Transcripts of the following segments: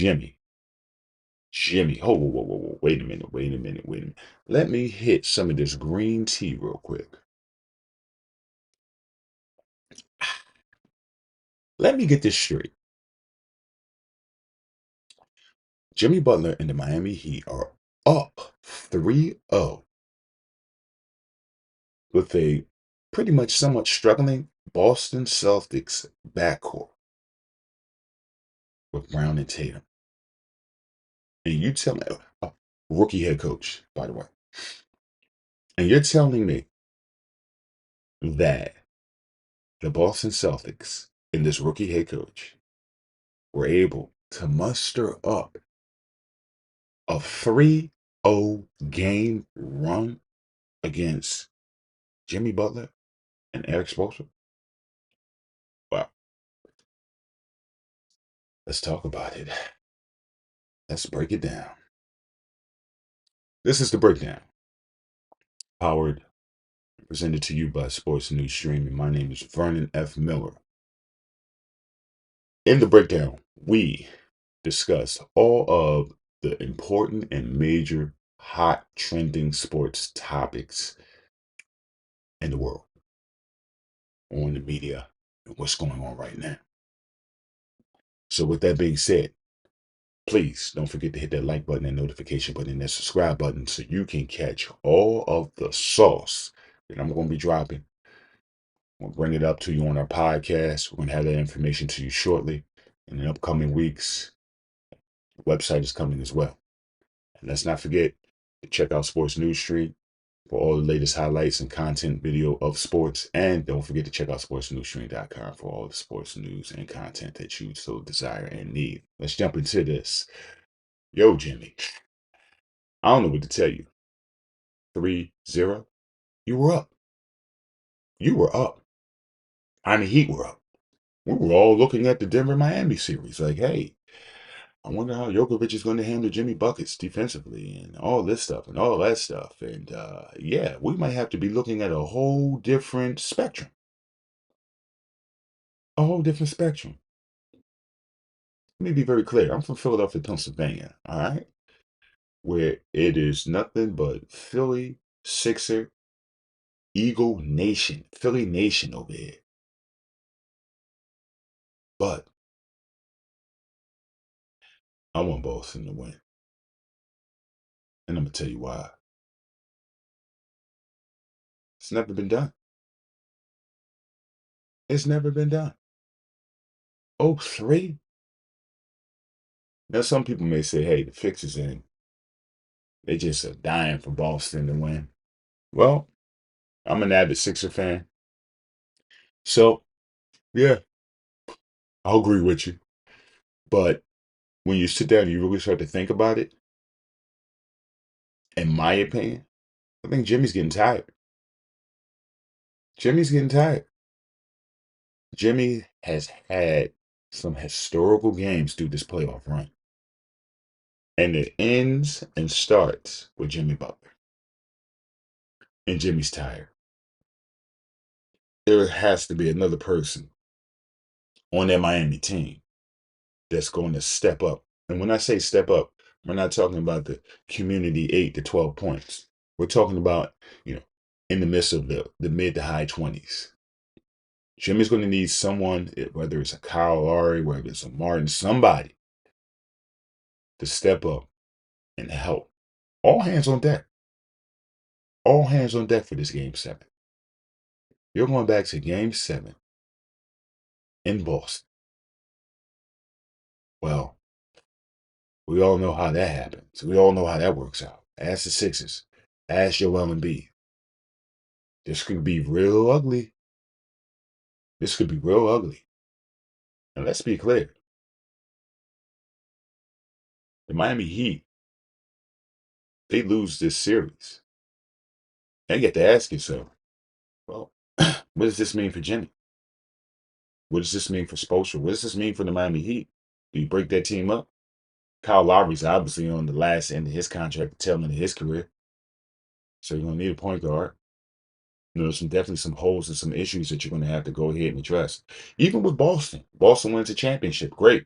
Jimmy. Jimmy. Oh, whoa, whoa, whoa, whoa. Wait a minute. Wait a minute. Wait a minute. Let me hit some of this green tea real quick. Let me get this straight. Jimmy Butler and the Miami Heat are up 3-0 with a pretty much somewhat struggling Boston Celtics backcourt with Brown and Tatum. And you tell me, rookie head coach, by the way. And you're telling me that the Boston Celtics and this rookie head coach were able to muster up a 3-0 game run against Jimmy Butler and Eric Spoelstra? Wow. Let's talk about it. Let's break it down. This is the breakdown, powered and presented to you by sportsnewsstream. And my name is Vernon F. Miller. In the breakdown, we discuss all of the important and major hot trending sports topics in the world, on the media, and what's going on right now. So with that being said, please don't forget to hit that like button and notification button and that subscribe button so you can catch all of the sauce that I'm going to be dropping. We'll bring it up to you on our podcast. We're going to have that information to you shortly. In the upcoming weeks, the website is coming as well. And let's not forget to check out Sports News Stream for all the latest highlights and content video of sports. And don't forget to check out sportsnewsstream.com for all the sports news and content that you so desire and need. Let's jump into this. Yo, Jimmy, I don't know what to tell you. 3-0. You were up. You were up. I mean, Heat were up. We were all looking at the Denver-Miami series like, hey, I wonder how Djokovic is going to handle Jimmy Buckets defensively and all this stuff and all that stuff. And yeah, we might have to be looking at a whole different spectrum. A whole different spectrum. Let me be very clear. I'm from Philadelphia, Pennsylvania, all right? Where it is nothing but Philly, Sixer, Eagle Nation, Philly Nation over here. But I want Boston to win. And I'm going to tell you why. It's never been done. It's never been done. Oh, 3? Now, some people may say, hey, the fix is in. They just are dying for Boston to win. Well, I'm an avid Sixer fan. So, yeah, I'll agree with you. But when you sit down and you really start to think about it, in my opinion, I think Jimmy's getting tired. Jimmy's getting tired. Jimmy has had some historical games through this playoff run. And it ends and starts with Jimmy Butler. And Jimmy's tired. There has to be another person on that Miami team that's going to step up. And when I say step up, we're not talking about the community 8 to 12 points. We're talking about, in the midst of the mid to high 20s. Jimmy's going to need someone, whether it's a Kyle Lowry, whether it's a Martin, somebody to step up and help. All hands on deck. All hands on deck for this game 7. You're going back to game 7 in Boston. Well, we all know how that happens. We all know how that works out. Ask the Sixers. Ask Joel Embiid. This could be real ugly. This could be real ugly. And let's be clear. The Miami Heat, they lose this series. And you get to ask yourself, well, what does this mean for Jimmy? What does this mean for Spoelstra? What does this mean for the Miami Heat? Do you break that team up? Kyle Lowry's obviously on the last end of his contract, the tail end of his career. So you're going to need a point guard. There's definitely some holes and some issues that you're going to have to go ahead and address. Even with Boston. Boston wins a championship. Great.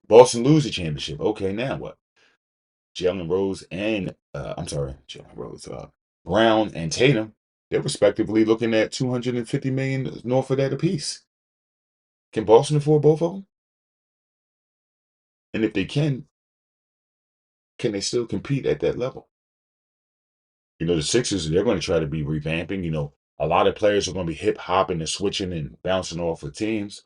Boston lose the championship. Okay, now what? Jalen Rose and Jalen Rose, Brown and Tatum, they're respectively looking at 250 million north of that apiece. Can Boston afford both of them? And if they can they still compete at that level? The Sixers, they're going to try to be revamping. A lot of players are going to be hip hopping and switching and bouncing off of teams.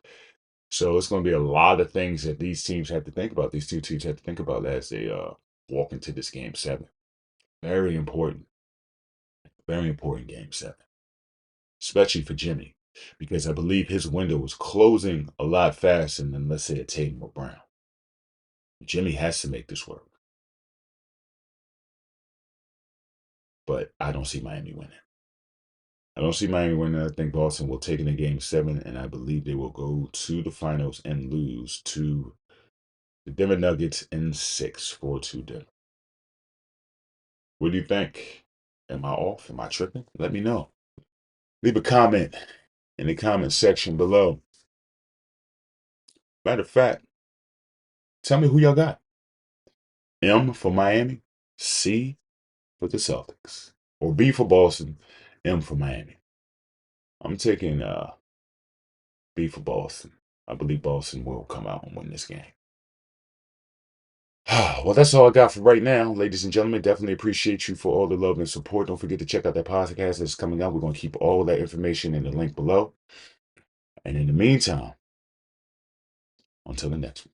So it's going to be a lot of things that these teams have to think about. These two teams have to think about as they walk into this game 7. Very important, very important game 7, especially for Jimmy, because I believe his window was closing a lot faster than, let's say, a Tatum or Brown. Jimmy has to make this work, but I don't see Miami winning. I don't see Miami winning. I think Boston will take it in game 7, and I believe they will go to the finals and lose to the Denver Nuggets in 6, 4-2 Denver. What do you think? Am I off? Am I tripping? Let me know. Leave a comment in the comment section below. Matter of fact, tell me who y'all got. M for Miami, C for the Celtics, or B for Boston, M for Miami. I'm taking B for Boston. I believe Boston will come out and win this game. Well, that's all I got for right now, ladies and gentlemen. Definitely appreciate you for all the love and support. Don't forget to check out that podcast that's coming out. We're going to keep all that information in the link below. And in the meantime, until the next one.